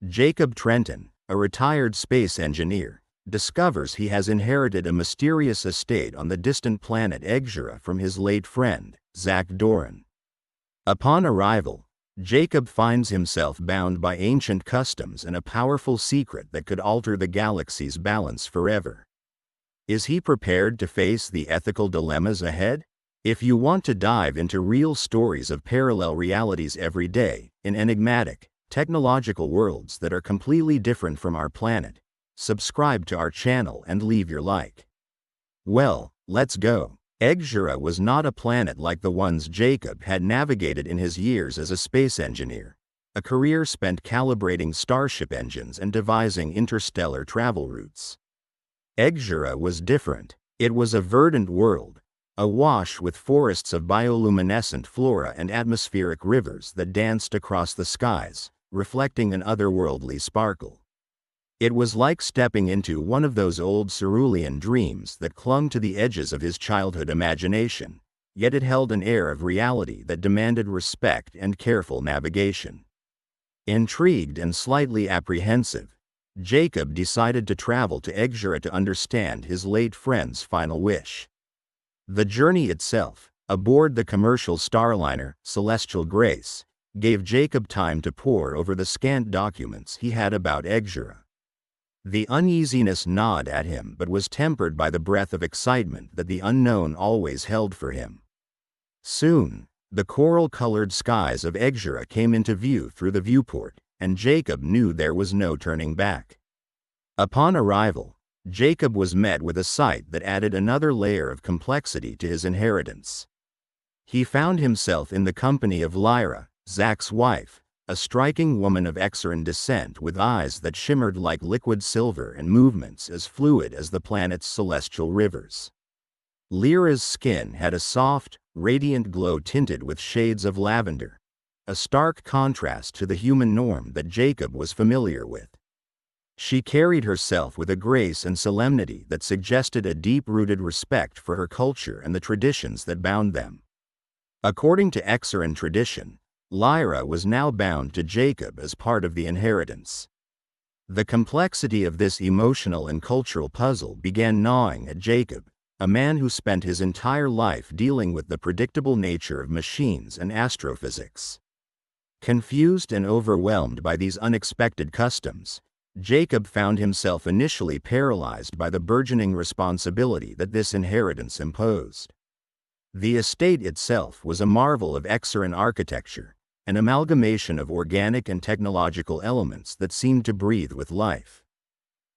Jacob Trenton, a retired space engineer, discovers he has inherited a mysterious estate on the distant planet Exura from his late friend, Zach Doran. Upon arrival, Jacob finds himself bound by ancient customs and a powerful secret that could alter the galaxy's balance forever. Is he prepared to face the ethical dilemmas ahead? If you want to dive into real stories of parallel realities every day, in enigmatic, technological worlds that are completely different from our planet, subscribe to our channel and leave your like. Well, let's go. Exura was not a planet like the ones Jacob had navigated in his years as a space engineer, a career spent calibrating starship engines and devising interstellar travel routes. Exura was different. It was a verdant world, awash with forests of bioluminescent flora and atmospheric rivers that danced across the skies, reflecting an otherworldly sparkle. It was like stepping into one of those old cerulean dreams that clung to the edges of his childhood imagination, yet it held an air of reality that demanded respect and careful navigation. Intrigued and slightly apprehensive, Jacob decided to travel to Exura to understand his late friend's final wish. The journey itself, aboard the commercial starliner Celestial Grace, gave Jacob time to pore over the scant documents he had about Exura. The uneasiness gnawed at him but was tempered by the breath of excitement that the unknown always held for him. Soon, the coral-colored skies of Exura came into view through the viewport, and Jacob knew there was no turning back. Upon arrival, Jacob was met with a sight that added another layer of complexity to his inheritance. He found himself in the company of Lyra, Zach's wife, a striking woman of Exuran descent with eyes that shimmered like liquid silver and movements as fluid as the planet's celestial rivers. Lyra's skin had a soft, radiant glow tinted with shades of lavender, a stark contrast to the human norm that Jacob was familiar with. She carried herself with a grace and solemnity that suggested a deep-rooted respect for her culture and the traditions that bound them. According to Exuran tradition, Lyra was now bound to Jacob as part of the inheritance. The complexity of this emotional and cultural puzzle began gnawing at Jacob, a man who spent his entire life dealing with the predictable nature of machines and astrophysics. Confused and overwhelmed by these unexpected customs, Jacob found himself initially paralyzed by the burgeoning responsibility that this inheritance imposed. The estate itself was a marvel of Exuran architecture, an amalgamation of organic and technological elements that seemed to breathe with life.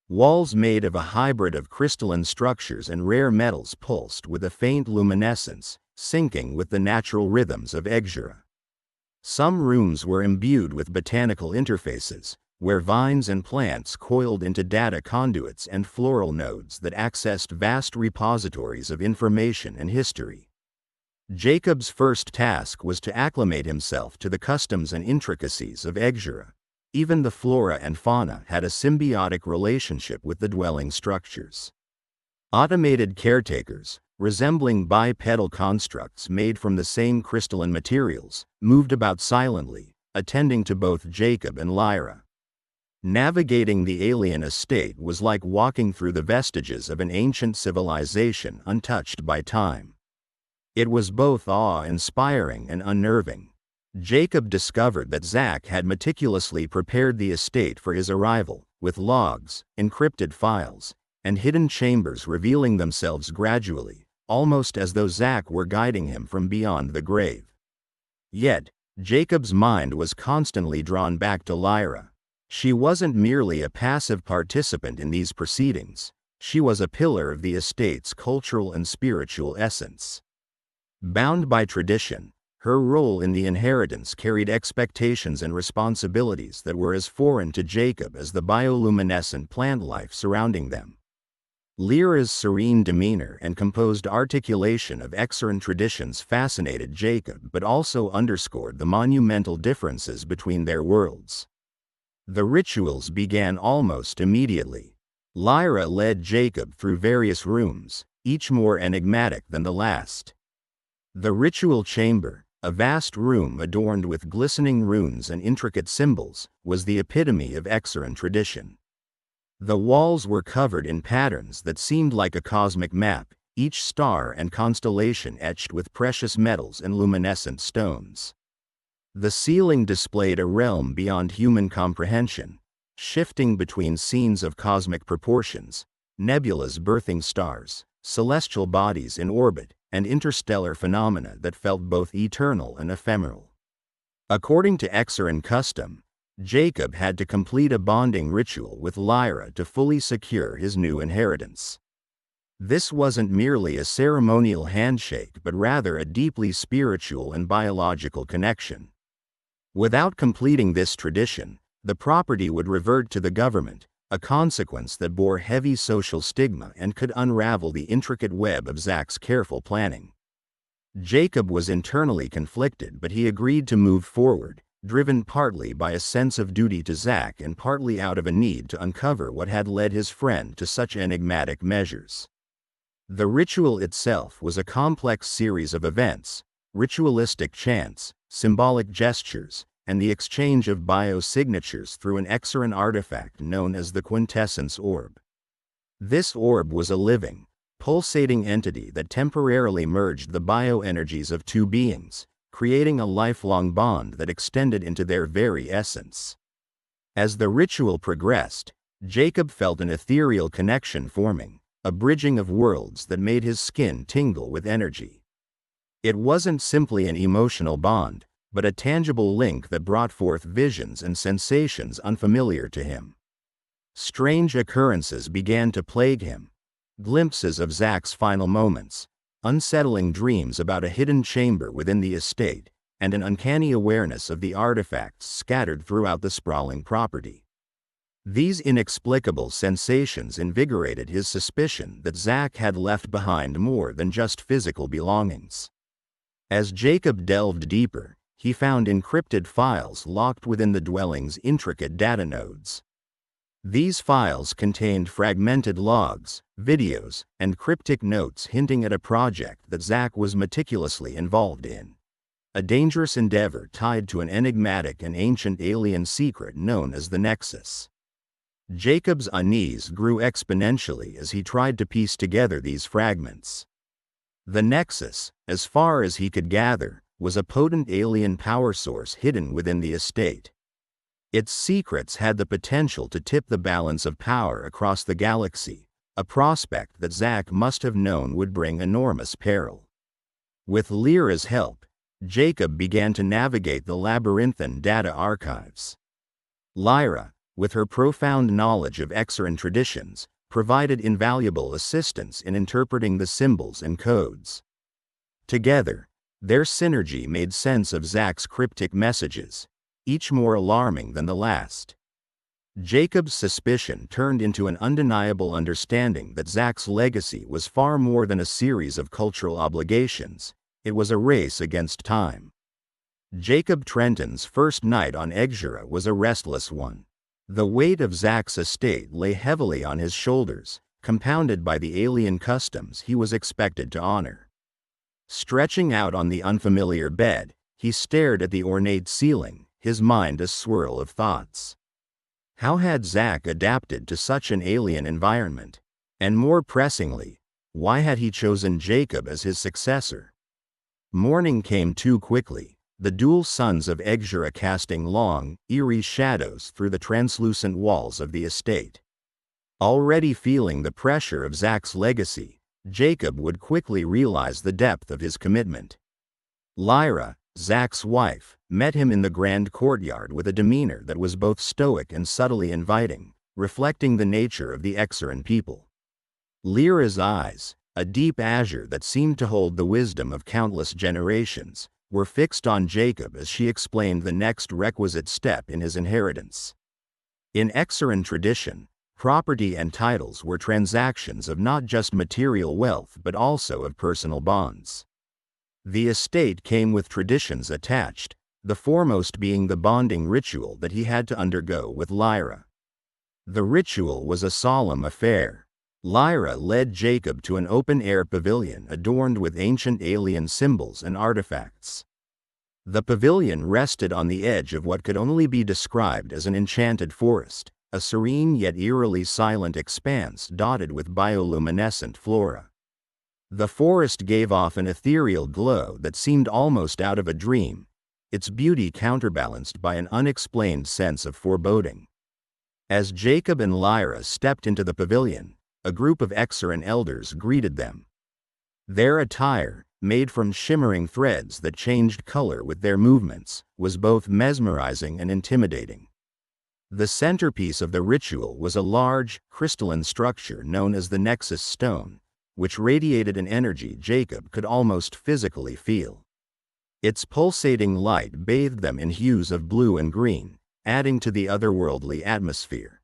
Walls made of a hybrid of crystalline structures and rare metals pulsed with a faint luminescence, syncing with the natural rhythms of Exura. Some rooms were imbued with botanical interfaces, where vines and plants coiled into data conduits and floral nodes that accessed vast repositories of information and history. Jacob's first task was to acclimate himself to the customs and intricacies of Exura. Even the flora and fauna had a symbiotic relationship with the dwelling structures. Automated caretakers, resembling bipedal constructs made from the same crystalline materials, moved about silently, attending to both Jacob and Lyra. Navigating the alien estate was like walking through the vestiges of an ancient civilization untouched by time. It was both awe-inspiring and unnerving. Jacob discovered that Zach had meticulously prepared the estate for his arrival, with logs, encrypted files, and hidden chambers revealing themselves gradually, almost as though Zach were guiding him from beyond the grave. Yet, Jacob's mind was constantly drawn back to Lyra. She wasn't merely a passive participant in these proceedings, she was a pillar of the estate's cultural and spiritual essence. Bound by tradition, her role in the inheritance carried expectations and responsibilities that were as foreign to Jacob as the bioluminescent plant life surrounding them. Lyra's serene demeanor and composed articulation of Exuran traditions fascinated Jacob but also underscored the monumental differences between their worlds. The rituals began almost immediately. Lyra led Jacob through various rooms, each more enigmatic than the last. The ritual chamber, a vast room adorned with glistening runes and intricate symbols, was the epitome of Exuran tradition. The walls were covered in patterns that seemed like a cosmic map, each star and constellation etched with precious metals and luminescent stones. The ceiling displayed a realm beyond human comprehension, shifting between scenes of cosmic proportions, nebulas birthing stars, celestial bodies in orbit, and interstellar phenomena that felt both eternal and ephemeral. According to Exuran custom, Jacob had to complete a bonding ritual with Lyra to fully secure his new inheritance. This wasn't merely a ceremonial handshake but rather a deeply spiritual and biological connection. Without completing this tradition, the property would revert to the government, a consequence that bore heavy social stigma and could unravel the intricate web of Zach's careful planning. Jacob was internally conflicted, but he agreed to move forward, driven partly by a sense of duty to Zach and partly out of a need to uncover what had led his friend to such enigmatic measures. The ritual itself was a complex series of events, ritualistic chants, symbolic gestures, and the exchange of biosignatures through an Exuran artifact known as the Quintessence Orb. This orb was a living, pulsating entity that temporarily merged the bioenergies of two beings, creating a lifelong bond that extended into their very essence. As the ritual progressed, Jacob felt an ethereal connection forming, a bridging of worlds that made his skin tingle with energy. It wasn't simply an emotional bond, but a tangible link that brought forth visions and sensations unfamiliar to him. Strange occurrences began to plague him. Glimpses of Zach's final moments, unsettling dreams about a hidden chamber within the estate, and an uncanny awareness of the artifacts scattered throughout the sprawling property. These inexplicable sensations invigorated his suspicion that Zach had left behind more than just physical belongings. As Jacob delved deeper, he found encrypted files locked within the dwelling's intricate data nodes. These files contained fragmented logs, videos, and cryptic notes hinting at a project that Zach was meticulously involved in. A dangerous endeavor tied to an enigmatic and ancient alien secret known as the Nexus. Jacob's unease grew exponentially as he tried to piece together these fragments. The Nexus, as far as he could gather, was a potent alien power source hidden within the estate. Its secrets had the potential to tip the balance of power across the galaxy, a prospect that Zach must have known would bring enormous peril. With Lyra's help, Jacob began to navigate the labyrinthine data archives. Lyra, with her profound knowledge of Exuran traditions, provided invaluable assistance in interpreting the symbols and codes. Together, their synergy made sense of Zach's cryptic messages, each more alarming than the last. Jacob's suspicion turned into an undeniable understanding that Zach's legacy was far more than a series of cultural obligations, it was a race against time. Jacob Trenton's first night on Exura was a restless one. The weight of Zach's estate lay heavily on his shoulders, compounded by the alien customs he was expected to honor. Stretching out on the unfamiliar bed, he stared at the ornate ceiling, his mind a swirl of thoughts. How had Zach adapted to such an alien environment? And more pressingly, why had he chosen Jacob as his successor? Morning came too quickly, the dual suns of Exura casting long, eerie shadows through the translucent walls of the estate. Already feeling the pressure of Zach's legacy, Jacob would quickly realize the depth of his commitment. Lyra, Zach's wife, met him in the grand courtyard with a demeanor that was both stoic and subtly inviting, reflecting the nature of the Exuran people. Lyra's eyes, a deep azure that seemed to hold the wisdom of countless generations, were fixed on Jacob as she explained the next requisite step in his inheritance. In Exuran tradition, property and titles were transactions of not just material wealth but also of personal bonds. The estate came with traditions attached, the foremost being the bonding ritual that he had to undergo with Lyra. The ritual was a solemn affair. Lyra led Jacob to an open-air pavilion adorned with ancient alien symbols and artifacts. The pavilion rested on the edge of what could only be described as an enchanted forest, a serene yet eerily silent expanse dotted with bioluminescent flora. The forest gave off an ethereal glow that seemed almost out of a dream, its beauty counterbalanced by an unexplained sense of foreboding. As Jacob and Lyra stepped into the pavilion, a group of Exuran elders greeted them. Their attire, made from shimmering threads that changed color with their movements, was both mesmerizing and intimidating. The centerpiece of the ritual was a large, crystalline structure known as the Nexus Stone, which radiated an energy Jacob could almost physically feel. Its pulsating light bathed them in hues of blue and green, adding to the otherworldly atmosphere.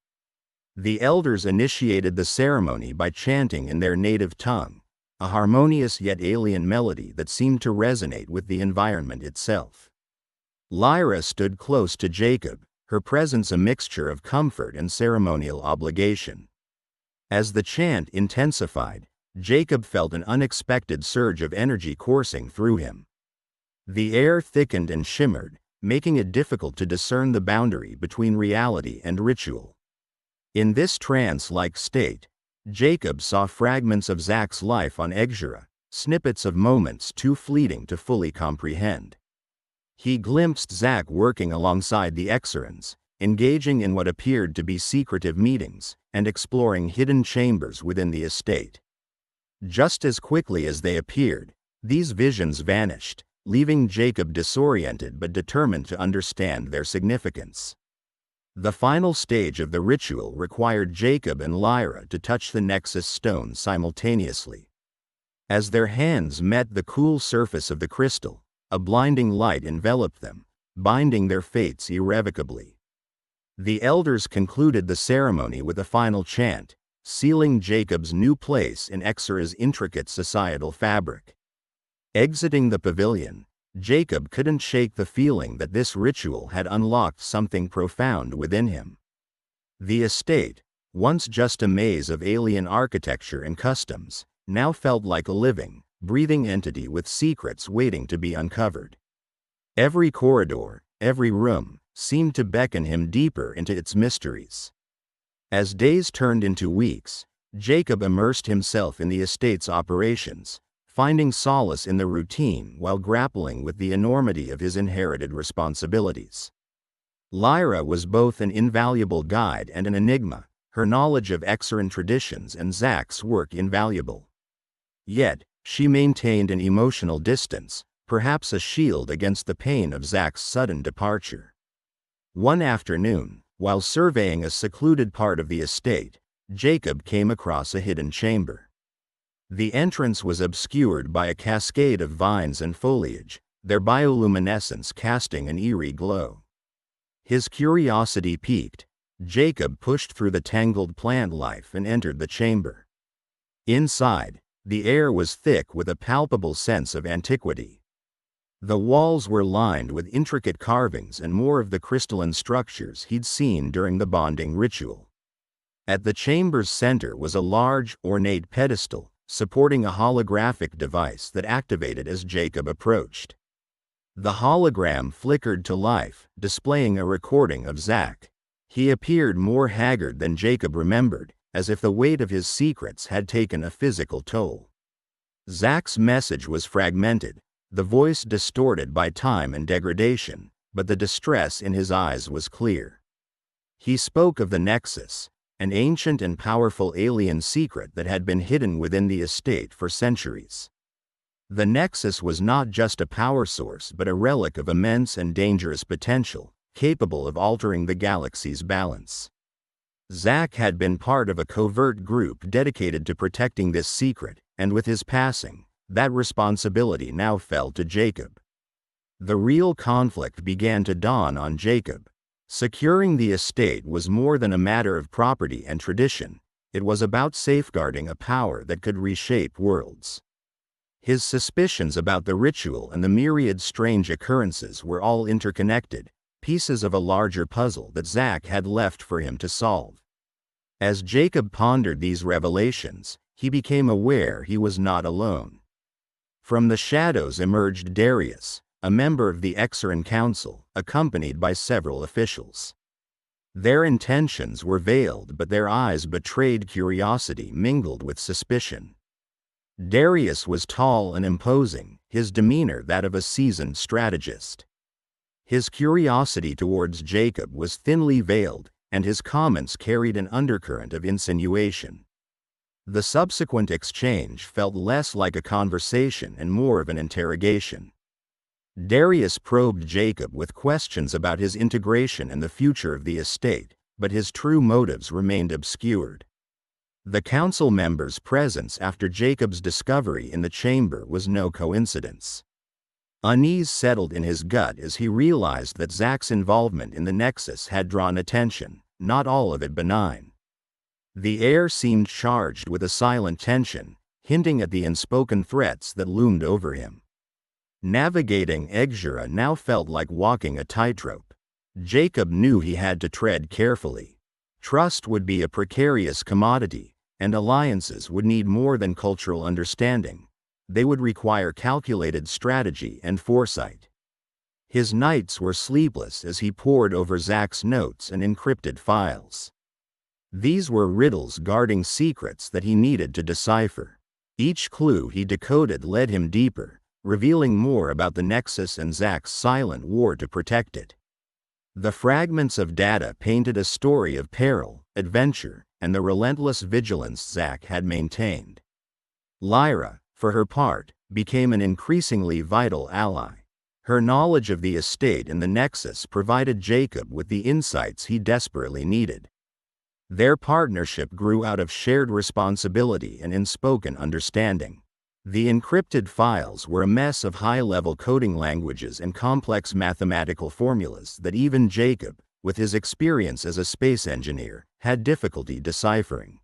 The elders initiated the ceremony by chanting in their native tongue, a harmonious yet alien melody that seemed to resonate with the environment itself. Lyra stood close to Jacob, her presence a mixture of comfort and ceremonial obligation. As the chant intensified, Jacob felt an unexpected surge of energy coursing through him. The air thickened and shimmered, making it difficult to discern the boundary between reality and ritual. In this trance-like state, Jacob saw fragments of Zach's life on Exura, snippets of moments too fleeting to fully comprehend. He glimpsed Zach working alongside the Exurans, engaging in what appeared to be secretive meetings, and exploring hidden chambers within the estate. Just as quickly as they appeared, these visions vanished, leaving Jacob disoriented but determined to understand their significance. The final stage of the ritual required Jacob and Lyra to touch the Nexus Stone simultaneously. As their hands met the cool surface of the crystal, a blinding light enveloped them, binding their fates irrevocably. The elders concluded the ceremony with a final chant, sealing Jacob's new place in Exura's intricate societal fabric. Exiting the pavilion, Jacob couldn't shake the feeling that this ritual had unlocked something profound within him. The estate, once just a maze of alien architecture and customs, now felt like a living, breathing entity with secrets waiting to be uncovered. Every corridor, every room, seemed to beckon him deeper into its mysteries. As days turned into weeks, Jacob immersed himself in the estate's operations, finding solace in the routine while grappling with the enormity of his inherited responsibilities. Lyra was both an invaluable guide and an enigma, her knowledge of Exuran traditions and Zach's work invaluable. Yet, she maintained an emotional distance, perhaps a shield against the pain of Zach's sudden departure. One afternoon, while surveying a secluded part of the estate, Jacob came across a hidden chamber. The entrance was obscured by a cascade of vines and foliage, their bioluminescence casting an eerie glow. His curiosity piqued, Jacob pushed through the tangled plant life and entered the chamber. Inside, the air was thick with a palpable sense of antiquity. The walls were lined with intricate carvings and more of the crystalline structures he'd seen during the bonding ritual. At the chamber's center was a large, ornate pedestal, supporting a holographic device that activated as Jacob approached. The hologram flickered to life, displaying a recording of Zach. He appeared more haggard than Jacob remembered, as if the weight of his secrets had taken a physical toll. Zach's message was fragmented, the voice distorted by time and degradation, but the distress in his eyes was clear. He spoke of the Nexus, an ancient and powerful alien secret that had been hidden within the estate for centuries. The Nexus was not just a power source but a relic of immense and dangerous potential, capable of altering the galaxy's balance. Zach had been part of a covert group dedicated to protecting this secret, and with his passing, that responsibility now fell to Jacob. The real conflict began to dawn on Jacob. Securing the estate was more than a matter of property and tradition, it was about safeguarding a power that could reshape worlds. His suspicions about the ritual and the myriad strange occurrences were all interconnected, pieces of a larger puzzle that Zach had left for him to solve. As Jacob pondered these revelations, he became aware he was not alone. From the shadows emerged Darius, a member of the Exura Council, accompanied by several officials. Their intentions were veiled, but their eyes betrayed curiosity mingled with suspicion. Darius was tall and imposing, his demeanor that of a seasoned strategist. His curiosity towards Jacob was thinly veiled, and his comments carried an undercurrent of insinuation. The subsequent exchange felt less like a conversation and more of an interrogation. Darius probed Jacob with questions about his integration and the future of the estate, but his true motives remained obscured. The council members' presence after Jacob's discovery in the chamber was no coincidence. Unease settled in his gut as he realized that Zach's involvement in the Nexus had drawn attention, not all of it benign. The air seemed charged with a silent tension, hinting at the unspoken threats that loomed over him. Navigating Exura now felt like walking a tightrope. Jacob knew he had to tread carefully. Trust would be a precarious commodity, and alliances would need more than cultural understanding. They would require calculated strategy and foresight. His nights were sleepless as he pored over Zach's notes and encrypted files. These were riddles guarding secrets that he needed to decipher. Each clue he decoded led him deeper, revealing more about the Nexus and Zach's silent war to protect it. The fragments of data painted a story of peril, adventure, and the relentless vigilance Zach had maintained. Lyra, for her part, became an increasingly vital ally. Her knowledge of the estate and the Nexus provided Jacob with the insights he desperately needed. Their partnership grew out of shared responsibility and unspoken understanding. The encrypted files were a mess of high-level coding languages and complex mathematical formulas that even Jacob, with his experience as a space engineer, had difficulty deciphering.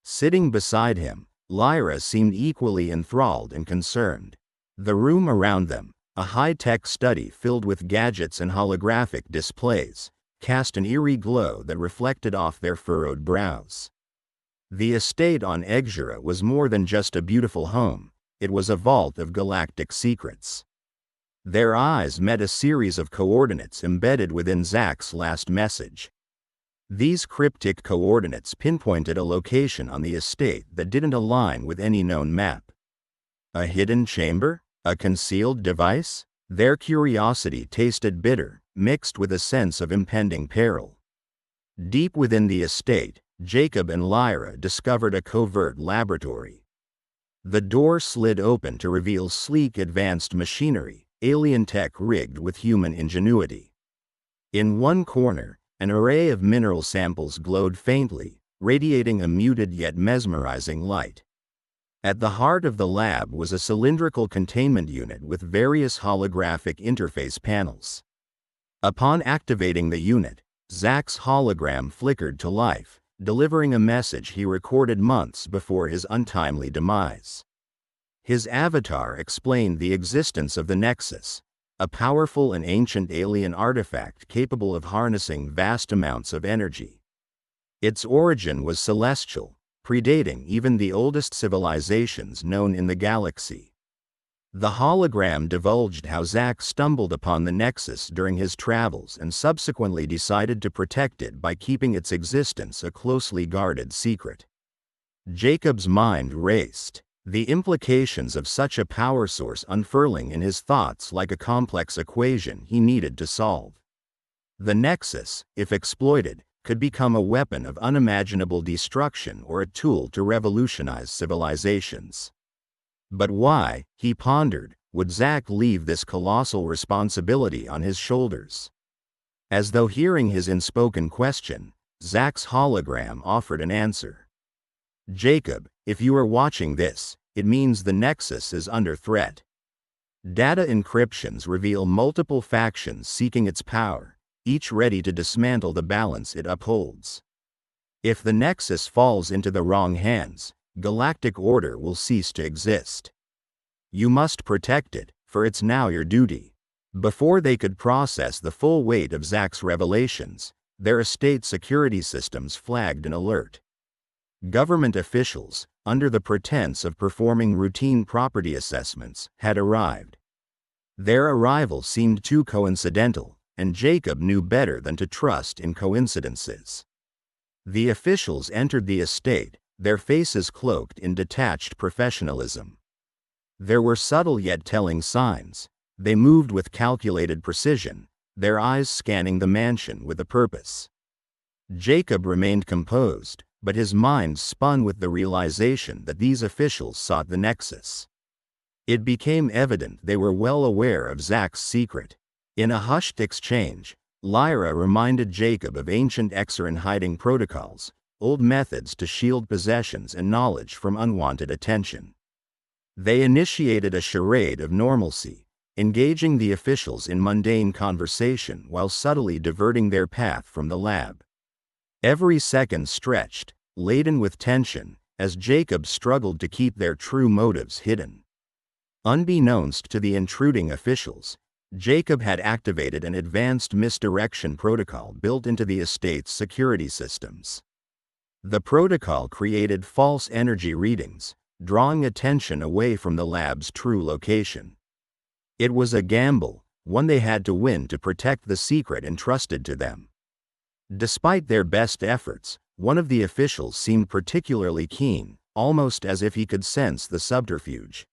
Sitting beside him, Lyra seemed equally enthralled and concerned. The room around them, a high-tech study filled with gadgets and holographic displays, cast an eerie glow that reflected off their furrowed brows. The estate on Exura was more than just a beautiful home, it was a vault of galactic secrets. Their eyes met a series of coordinates embedded within Zach's last message. These cryptic coordinates pinpointed a location on the estate that didn't align with any known map. A hidden chamber? A concealed device? Their curiosity tasted bitter, mixed with a sense of impending peril. Deep within the estate, Jacob and Lyra discovered a covert laboratory. The door slid open to reveal sleek advanced machinery, alien tech rigged with human ingenuity. In one corner, an array of mineral samples glowed faintly, radiating a muted yet mesmerizing light. At the heart of the lab was a cylindrical containment unit with various holographic interface panels. Upon activating the unit, Zach's hologram flickered to life, delivering a message he recorded months before his untimely demise. His avatar explained the existence of the Nexus, a powerful and ancient alien artifact capable of harnessing vast amounts of energy. Its origin was celestial, predating even the oldest civilizations known in the galaxy. The hologram divulged how Zach stumbled upon the Nexus during his travels and subsequently decided to protect it by keeping its existence a closely guarded secret. Jacob's mind raced, the implications of such a power source unfurling in his thoughts like a complex equation he needed to solve. The Nexus, if exploited, could become a weapon of unimaginable destruction or a tool to revolutionize civilizations. But why, he pondered, would Zach leave this colossal responsibility on his shoulders? As though hearing his unspoken question, Zach's hologram offered an answer. Jacob, if you are watching this, it means the Nexus is under threat. Data encryptions reveal multiple factions seeking its power, each ready to dismantle the balance it upholds. If the Nexus falls into the wrong hands, galactic order will cease to exist. You must protect it, for it's now your duty. Before they could process the full weight of Zach's revelations, their estate security systems flagged an alert. Government officials, under the pretense of performing routine property assessments, had arrived. Their arrival seemed too coincidental, and Jacob knew better than to trust in coincidences. The officials entered the estate, their faces cloaked in detached professionalism. There were subtle yet telling signs. They moved with calculated precision, their eyes scanning the mansion with a purpose. Jacob remained composed, but his mind spun with the realization that these officials sought the Nexus. It became evident they were well aware of Zach's secret. In a hushed exchange, Lyra reminded Jacob of ancient Exuran hiding protocols, old methods to shield possessions and knowledge from unwanted attention. They initiated a charade of normalcy, engaging the officials in mundane conversation while subtly diverting their path from the lab. Every second stretched, laden with tension, as Jacob struggled to keep their true motives hidden. Unbeknownst to the intruding officials, Jacob had activated an advanced misdirection protocol built into the estate's security systems. The protocol created false energy readings, drawing attention away from the lab's true location. It was a gamble, one they had to win to protect the secret entrusted to them. Despite their best efforts, one of the officials seemed particularly keen, almost as if he could sense the subterfuge.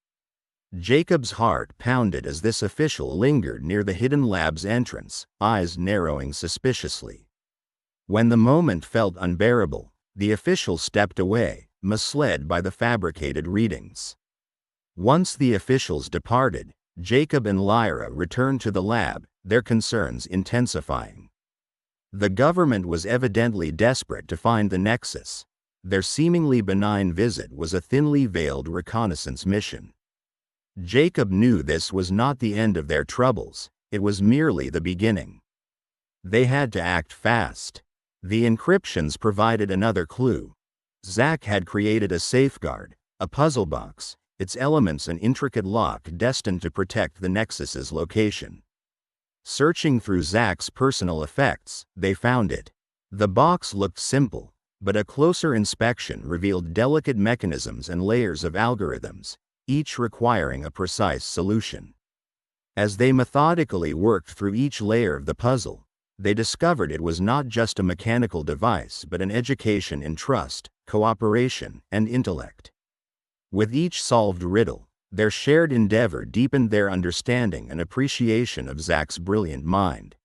Jacob's heart pounded as this official lingered near the hidden lab's entrance, eyes narrowing suspiciously. When the moment felt unbearable, the official stepped away, misled by the fabricated readings. Once the officials departed, Jacob and Lyra returned to the lab, their concerns intensifying. The government was evidently desperate to find the Nexus. Their seemingly benign visit was a thinly veiled reconnaissance mission. Jacob knew this was not the end of their troubles, it was merely the beginning. They had to act fast. The encryptions provided another clue. Zach had created a safeguard, a puzzle box, its elements an intricate lock destined to protect the Nexus's location. Searching through Zach's personal effects, they found it. The box looked simple, but a closer inspection revealed delicate mechanisms and layers of algorithms, each requiring a precise solution. As they methodically worked through each layer of the puzzle, they discovered it was not just a mechanical device but an education in trust, cooperation, and intellect. With each solved riddle, their shared endeavor deepened their understanding and appreciation of Zach's brilliant mind.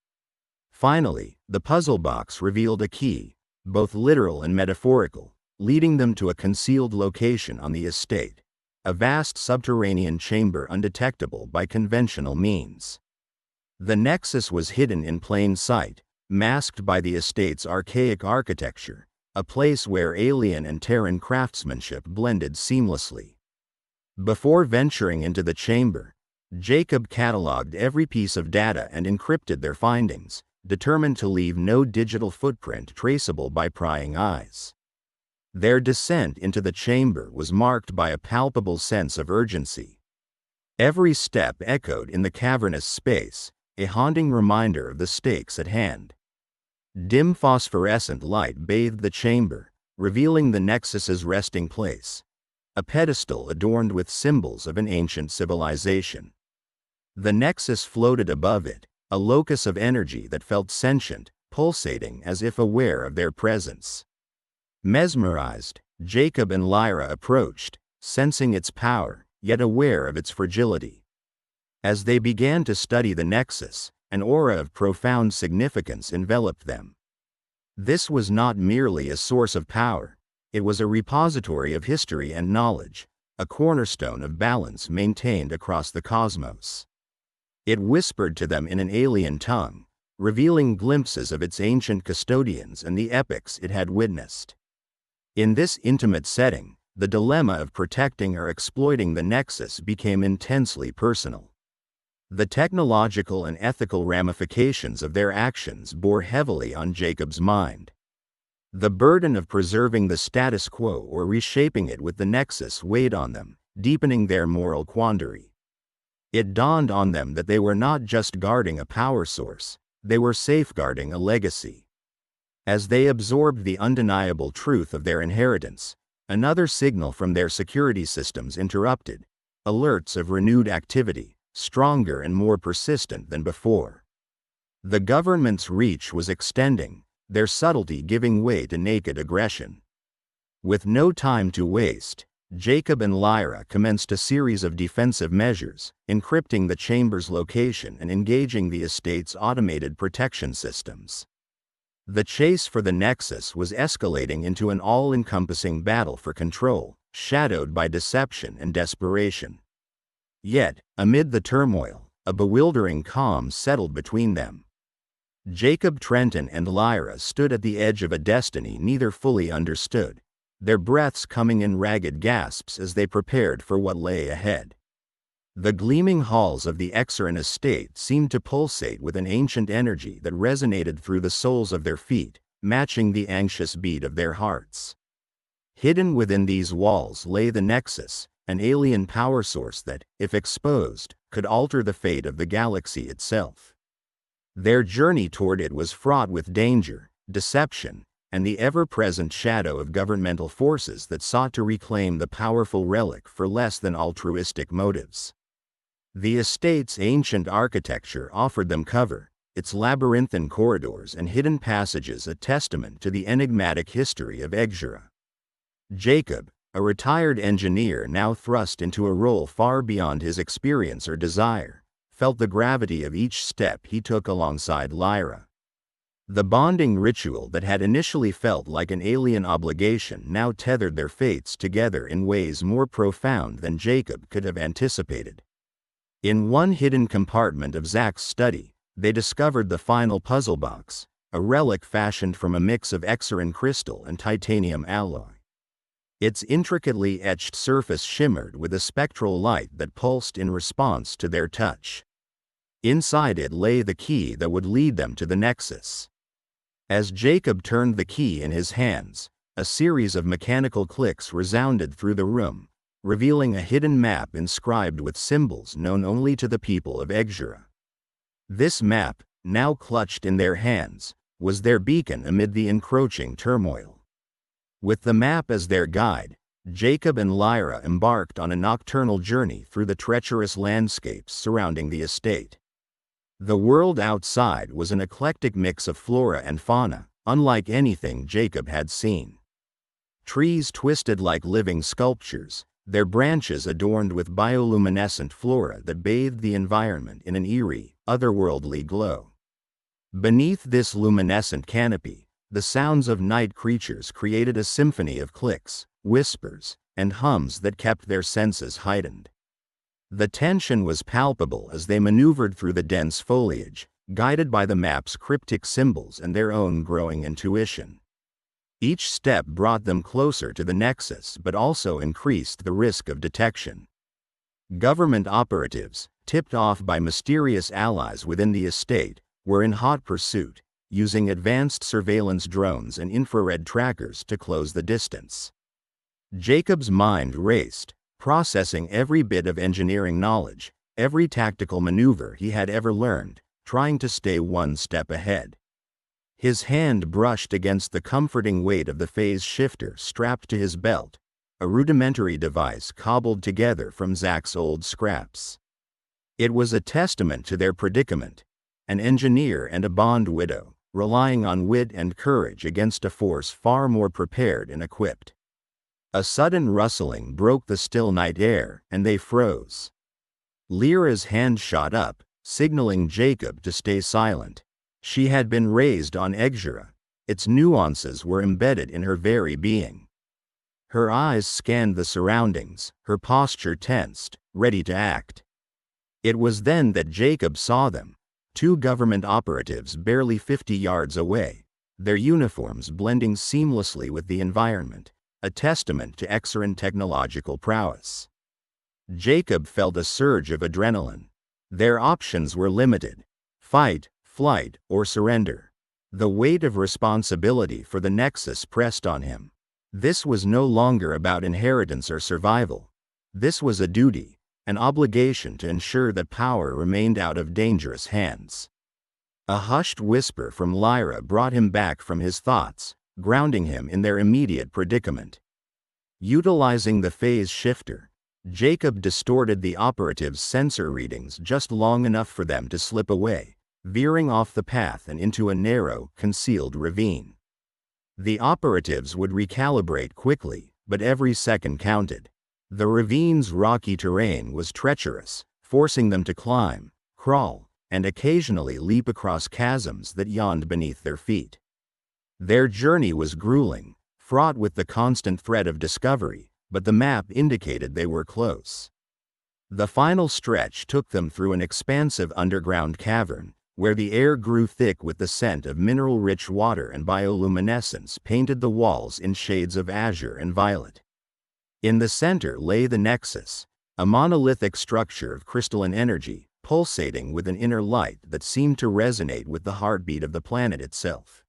Finally, the puzzle box revealed a key, both literal and metaphorical, leading them to a concealed location on the estate. A vast subterranean chamber undetectable by conventional means. The Nexus was hidden in plain sight, masked by the estate's archaic architecture, a place where alien and Terran craftsmanship blended seamlessly. Before venturing into the chamber, Jacob cataloged every piece of data and encrypted their findings, determined to leave no digital footprint traceable by prying eyes. Their descent into the chamber was marked by a palpable sense of urgency. Every step echoed in the cavernous space, a haunting reminder of the stakes at hand. Dim phosphorescent light bathed the chamber, revealing the Nexus's resting place, a pedestal adorned with symbols of an ancient civilization. The Nexus floated above it, a locus of energy that felt sentient, pulsating as if aware of their presence. Mesmerized, Jacob and Lyra approached, sensing its power, yet aware of its fragility. As they began to study the Nexus, an aura of profound significance enveloped them. This was not merely a source of power, it was a repository of history and knowledge, a cornerstone of balance maintained across the cosmos. It whispered to them in an alien tongue, revealing glimpses of its ancient custodians and the epochs it had witnessed. In this intimate setting, the dilemma of protecting or exploiting the Nexus became intensely personal. The technological and ethical ramifications of their actions bore heavily on Jacob's mind. The burden of preserving the status quo or reshaping it with the Nexus weighed on them, deepening their moral quandary. It dawned on them that they were not just guarding a power source, they were safeguarding a legacy. As they absorbed the undeniable truth of their inheritance, another signal from their security systems interrupted, alerts of renewed activity, stronger and more persistent than before. The government's reach was extending, their subtlety giving way to naked aggression. With no time to waste, Jacob and Lyra commenced a series of defensive measures, encrypting the chamber's location and engaging the estate's automated protection systems. The chase for the Nexus was escalating into an all-encompassing battle for control, shadowed by deception and desperation. Yet, amid the turmoil, a bewildering calm settled between them. Jacob, Trenton, and Lyra stood at the edge of a destiny neither fully understood, their breaths coming in ragged gasps as they prepared for what lay ahead. The gleaming halls of the Exura estate seemed to pulsate with an ancient energy that resonated through the soles of their feet, matching the anxious beat of their hearts. Hidden within these walls lay the Nexus, an alien power source that, if exposed, could alter the fate of the galaxy itself. Their journey toward it was fraught with danger, deception, and the ever-present shadow of governmental forces that sought to reclaim the powerful relic for less than altruistic motives. The estate's ancient architecture offered them cover, its labyrinthine corridors and hidden passages a testament to the enigmatic history of Exura. Jacob, a retired engineer now thrust into a role far beyond his experience or desire, felt the gravity of each step he took alongside Lyra. The bonding ritual that had initially felt like an alien obligation now tethered their fates together in ways more profound than Jacob could have anticipated. In one hidden compartment of Zach's study, they discovered the final puzzle box, a relic fashioned from a mix of Exuran crystal and titanium alloy. Its intricately etched surface shimmered with a spectral light that pulsed in response to their touch. Inside it lay the key that would lead them to the Nexus. As Jacob turned the key in his hands, a series of mechanical clicks resounded through the room, revealing a hidden map inscribed with symbols known only to the people of Exura. This map, now clutched in their hands, was their beacon amid the encroaching turmoil. With the map as their guide, Jacob and Lyra embarked on a nocturnal journey through the treacherous landscapes surrounding the estate. The world outside was an eclectic mix of flora and fauna, unlike anything Jacob had seen. Trees twisted like living sculptures, their branches adorned with bioluminescent flora that bathed the environment in an eerie, otherworldly glow. Beneath this luminescent canopy, the sounds of night creatures created a symphony of clicks, whispers, and hums that kept their senses heightened. The tension was palpable as they maneuvered through the dense foliage, guided by the map's cryptic symbols and their own growing intuition. Each step brought them closer to the Nexus but also increased the risk of detection. Government operatives, tipped off by mysterious allies within the estate, were in hot pursuit, using advanced surveillance drones and infrared trackers to close the distance. Jacob's mind raced, processing every bit of engineering knowledge, every tactical maneuver he had ever learned, trying to stay one step ahead. His hand brushed against the comforting weight of the phase shifter strapped to his belt, a rudimentary device cobbled together from Zach's old scraps. It was a testament to their predicament, an engineer and a bond widow, relying on wit and courage against a force far more prepared and equipped. A sudden rustling broke the still night air, and they froze. Lyra's hand shot up, signaling Jacob to stay silent. She had been raised on Exura. Its nuances were embedded in her very being. Her eyes scanned the surroundings, her posture tensed, ready to act. It was then that Jacob saw them, two government operatives barely 50 yards away, their uniforms blending seamlessly with the environment, a testament to Exuran technological prowess. Jacob felt a surge of adrenaline. Their options were limited: fight, flight, or surrender. The weight of responsibility for the Nexus pressed on him. This was no longer about inheritance or survival. This was a duty, an obligation to ensure that power remained out of dangerous hands. A hushed whisper from Lyra brought him back from his thoughts, grounding him in their immediate predicament. Utilizing the phase shifter, Jacob distorted the operative's sensor readings just long enough for them to slip away, veering off the path and into a narrow, concealed ravine. The operatives would recalibrate quickly, but every second counted. The ravine's rocky terrain was treacherous, forcing them to climb, crawl, and occasionally leap across chasms that yawned beneath their feet. Their journey was grueling, fraught with the constant threat of discovery, but the map indicated they were close. The final stretch took them through an expansive underground cavern, where the air grew thick with the scent of mineral-rich water and bioluminescence painted the walls in shades of azure and violet. In the center lay the Nexus, a monolithic structure of crystalline energy, pulsating with an inner light that seemed to resonate with the heartbeat of the planet itself.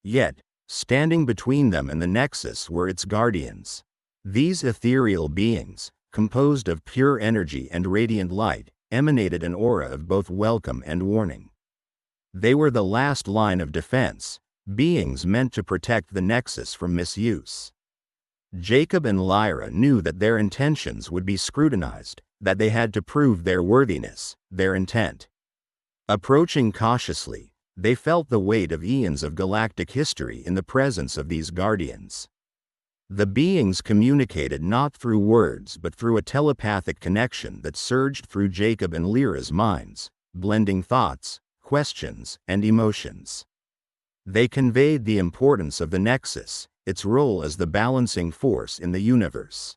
Yet, standing between them and the Nexus were its guardians. These ethereal beings, composed of pure energy and radiant light, emanated an aura of both welcome and warning. They were the last line of defense, beings meant to protect the Nexus from misuse. Jacob and Lyra knew that their intentions would be scrutinized, that they had to prove their worthiness, their intent. Approaching cautiously, they felt the weight of eons of galactic history in the presence of these guardians. The beings communicated not through words but through a telepathic connection that surged through Jacob and Lyra's minds, blending thoughts, questions, and emotions. They conveyed the importance of the Nexus, its role as the balancing force in the universe.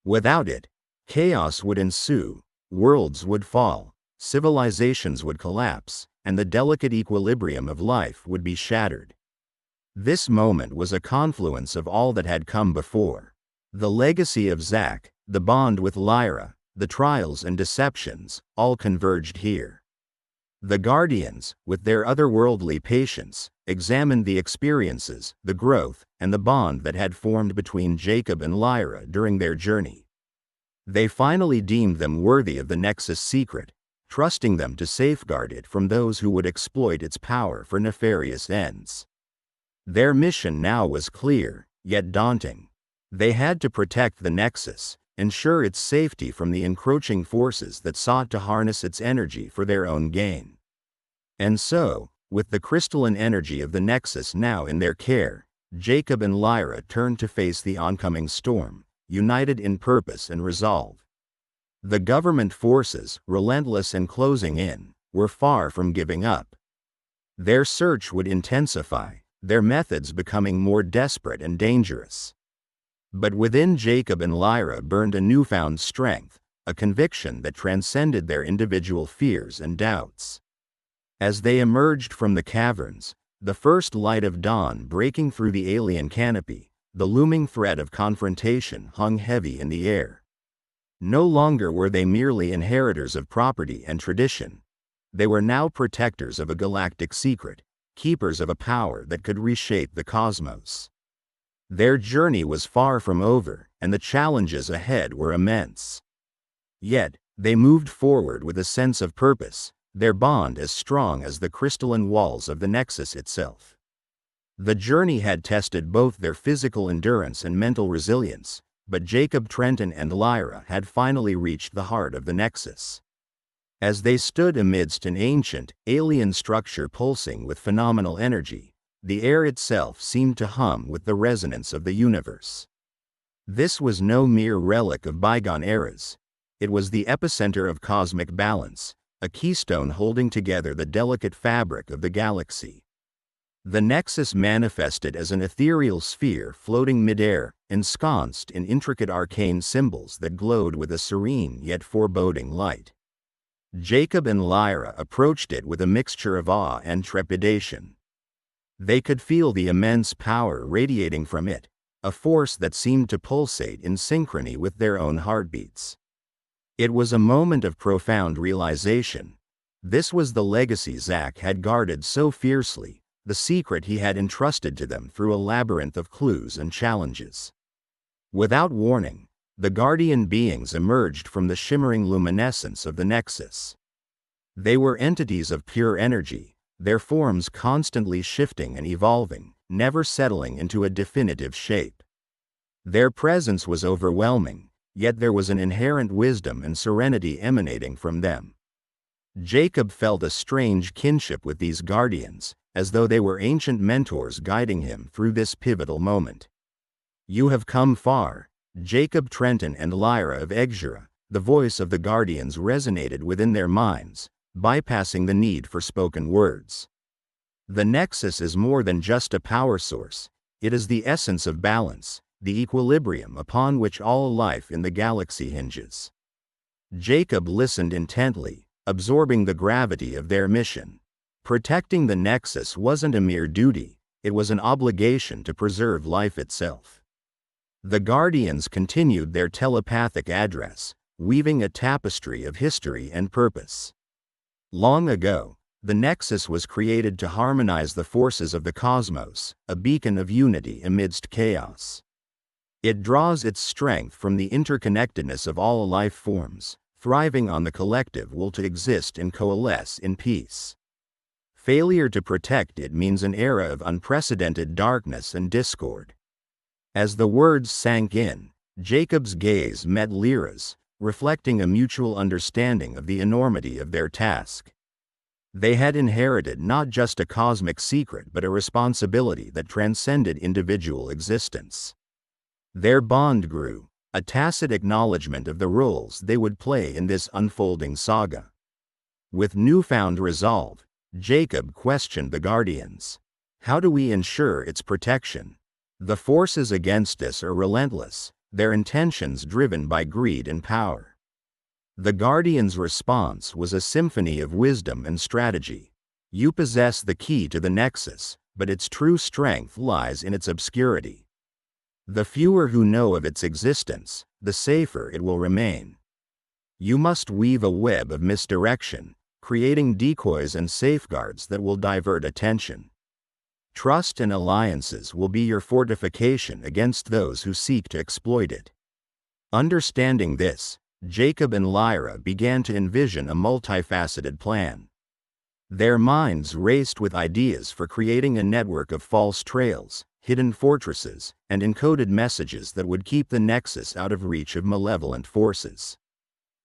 Without it, chaos would ensue, worlds would fall, civilizations would collapse, and the delicate equilibrium of life would be shattered. This moment was a confluence of all that had come before. The legacy of Zack, the bond with Lyra, the trials and deceptions, all converged here. The Guardians, with their otherworldly patience, examined the experiences, the growth, and the bond that had formed between Jacob and Lyra during their journey. They finally deemed them worthy of the Nexus secret, trusting them to safeguard it from those who would exploit its power for nefarious ends. Their mission now was clear, yet daunting. They had to protect the Nexus, ensure its safety from the encroaching forces that sought to harness its energy for their own gain. And so, with the crystalline energy of the Nexus now in their care, Jacob and Lyra turned to face the oncoming storm, united in purpose and resolve. The government forces, relentless and closing in, were far from giving up. Their search would intensify, their methods becoming more desperate and dangerous. But within Jacob and Lyra burned a newfound strength, a conviction that transcended their individual fears and doubts. As they emerged from the caverns, the first light of dawn breaking through the alien canopy, the looming threat of confrontation hung heavy in the air. No longer were they merely inheritors of property and tradition. They were now protectors of a galactic secret, keepers of a power that could reshape the cosmos. Their journey was far from over, and the challenges ahead were immense. Yet, they moved forward with a sense of purpose, their bond as strong as the crystalline walls of the Nexus itself. The journey had tested both their physical endurance and mental resilience, but Jacob, Trenton, and Lyra had finally reached the heart of the Nexus. As they stood amidst an ancient, alien structure pulsing with phenomenal energy, the air itself seemed to hum with the resonance of the universe. This was no mere relic of bygone eras. It was the epicenter of cosmic balance, a keystone holding together the delicate fabric of the galaxy. The Nexus manifested as an ethereal sphere floating midair, ensconced in intricate arcane symbols that glowed with a serene yet foreboding light. Jacob and Lyra approached it with a mixture of awe and trepidation. They could feel the immense power radiating from it, a force that seemed to pulsate in synchrony with their own heartbeats. It was a moment of profound realization. This was the legacy Zack had guarded so fiercely, the secret he had entrusted to them through a labyrinth of clues and challenges. Without warning, the guardian beings emerged from the shimmering luminescence of the Nexus. They were entities of pure energy, their forms constantly shifting and evolving, never settling into a definitive shape. Their presence was overwhelming, yet there was an inherent wisdom and serenity emanating from them. Jacob felt a strange kinship with these guardians, as though they were ancient mentors guiding him through this pivotal moment. "You have come far, Jacob, Trenton, and Lyra of Exura," the voice of the guardians resonated within their minds, bypassing the need for spoken words. The Nexus is more than just a power source, it is the essence of balance, the equilibrium upon which all life in the galaxy hinges. Jacob listened intently, absorbing the gravity of their mission. Protecting the Nexus wasn't a mere duty, it was an obligation to preserve life itself. The Guardians continued their telepathic address, weaving a tapestry of history and purpose. Long ago, the Nexus was created to harmonize the forces of the cosmos, a beacon of unity amidst chaos. It draws its strength from the interconnectedness of all life forms, thriving on the collective will to exist and coalesce in peace. Failure to protect it means an era of unprecedented darkness and discord. As the words sank in, Jacob's gaze met Lyra's, reflecting a mutual understanding of the enormity of their task. They had inherited not just a cosmic secret but a responsibility that transcended individual existence. Their bond grew, a tacit acknowledgement of the roles they would play in this unfolding saga. With newfound resolve, Jacob questioned the Guardians. "How do we ensure its protection? The forces against us are relentless, their intentions driven by greed and power." The Guardians' response was a symphony of wisdom and strategy. "You possess the key to the Nexus, but its true strength lies in its obscurity. The fewer who know of its existence, the safer it will remain. You must weave a web of misdirection, creating decoys and safeguards that will divert attention. Trust and alliances will be your fortification against those who seek to exploit it." Understanding this, Jacob and Lyra began to envision a multifaceted plan. Their minds raced with ideas for creating a network of false trails, hidden fortresses, and encoded messages that would keep the Nexus out of reach of malevolent forces.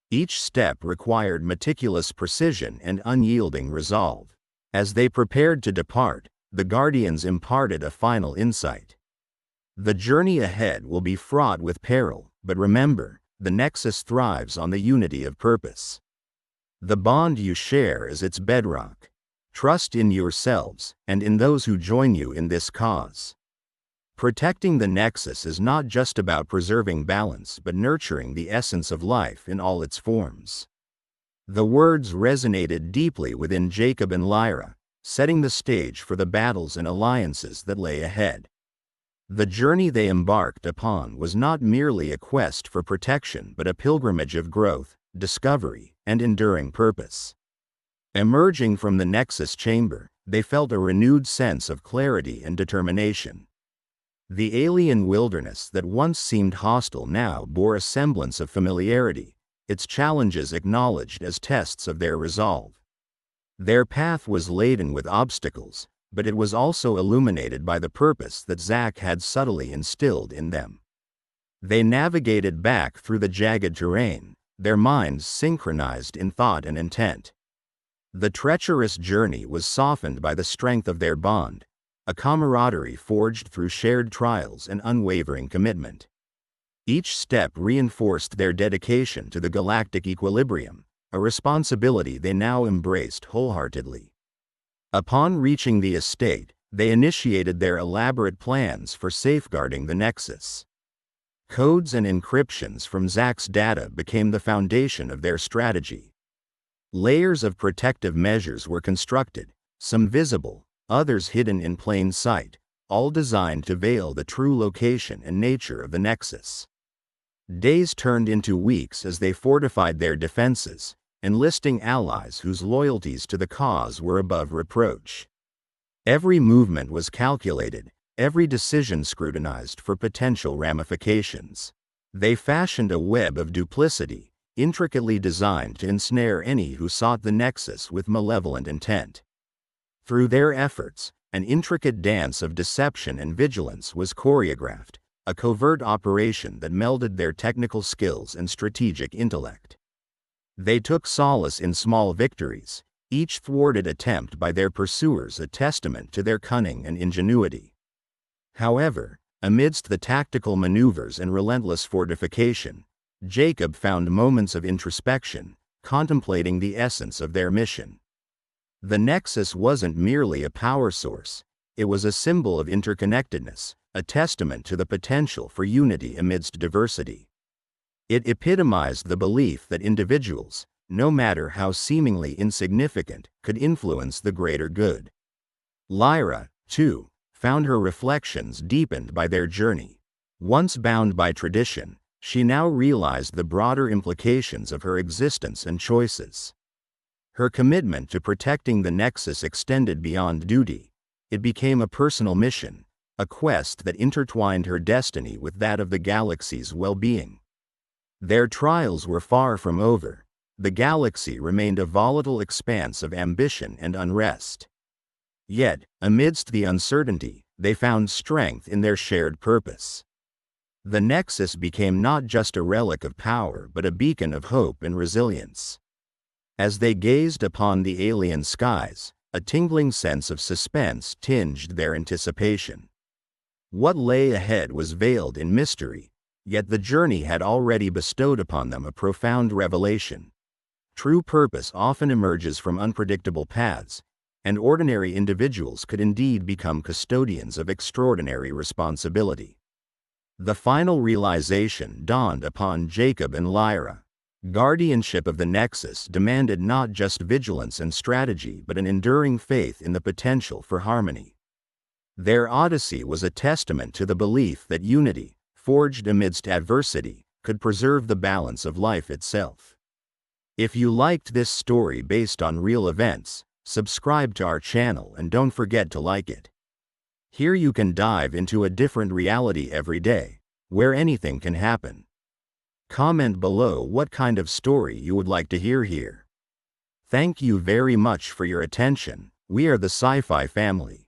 Each step required meticulous precision and unyielding resolve. As they prepared to depart, the Guardians imparted a final insight. "The journey ahead will be fraught with peril, but remember, the Nexus thrives on the unity of purpose. The bond you share is its bedrock. Trust in yourselves, and in those who join you in this cause." Protecting the Nexus is not just about preserving balance but nurturing the essence of life in all its forms. The words resonated deeply within Jacob and Lyra, setting the stage for the battles and alliances that lay ahead. The journey they embarked upon was not merely a quest for protection but a pilgrimage of growth, discovery, and enduring purpose. Emerging from the Nexus chamber, they felt a renewed sense of clarity and determination. The alien wilderness that once seemed hostile now bore a semblance of familiarity, its challenges acknowledged as tests of their resolve. Their path was laden with obstacles, but it was also illuminated by the purpose that Zack had subtly instilled in them. They navigated back through the jagged terrain, their minds synchronized in thought and intent. The treacherous journey was softened by the strength of their bond, a camaraderie forged through shared trials and unwavering commitment. Each step reinforced their dedication to the galactic equilibrium, a responsibility they now embraced wholeheartedly. Upon reaching the estate, they initiated their elaborate plans for safeguarding the Nexus. Codes and encryptions from Zack's data became the foundation of their strategy. Layers of protective measures were constructed, some visible, others hidden in plain sight, all designed to veil the true location and nature of the Nexus. Days turned into weeks as they fortified their defenses, enlisting allies whose loyalties to the cause were above reproach. Every movement was calculated, every decision scrutinized for potential ramifications. They fashioned a web of duplicity, intricately designed to ensnare any who sought the Nexus with malevolent intent. Through their efforts, an intricate dance of deception and vigilance was choreographed, a covert operation that melded their technical skills and strategic intellect. They took solace in small victories, each thwarted attempt by their pursuers a testament to their cunning and ingenuity. However, amidst the tactical maneuvers and relentless fortification, Jacob found moments of introspection, contemplating the essence of their mission. The Nexus wasn't merely a power source, it was a symbol of interconnectedness, a testament to the potential for unity amidst diversity. It epitomized the belief that individuals, no matter how seemingly insignificant, could influence the greater good. Lyra, too, found her reflections deepened by their journey. Once bound by tradition, she now realized the broader implications of her existence and choices. Her commitment to protecting the Nexus extended beyond duty. It became a personal mission, a quest that intertwined her destiny with that of the galaxy's well-being. Their trials were far from over. The galaxy remained a volatile expanse of ambition and unrest. Yet, amidst the uncertainty, they found strength in their shared purpose. The Nexus became not just a relic of power but a beacon of hope and resilience. As they gazed upon the alien skies, a tingling sense of suspense tinged their anticipation. What lay ahead was veiled in mystery, yet the journey had already bestowed upon them a profound revelation. True purpose often emerges from unpredictable paths, and ordinary individuals could indeed become custodians of extraordinary responsibility. The final realization dawned upon Jacob and Lyra. Guardianship of the Nexus demanded not just vigilance and strategy but an enduring faith in the potential for harmony. Their odyssey was a testament to the belief that unity, forged amidst adversity, could preserve the balance of life itself. If you liked this story based on real events, subscribe to our channel and don't forget to like it. Here you can dive into a different reality every day, where anything can happen. Comment below what kind of story you would like to hear here. Thank you very much for your attention. We are the Sci-Fi family.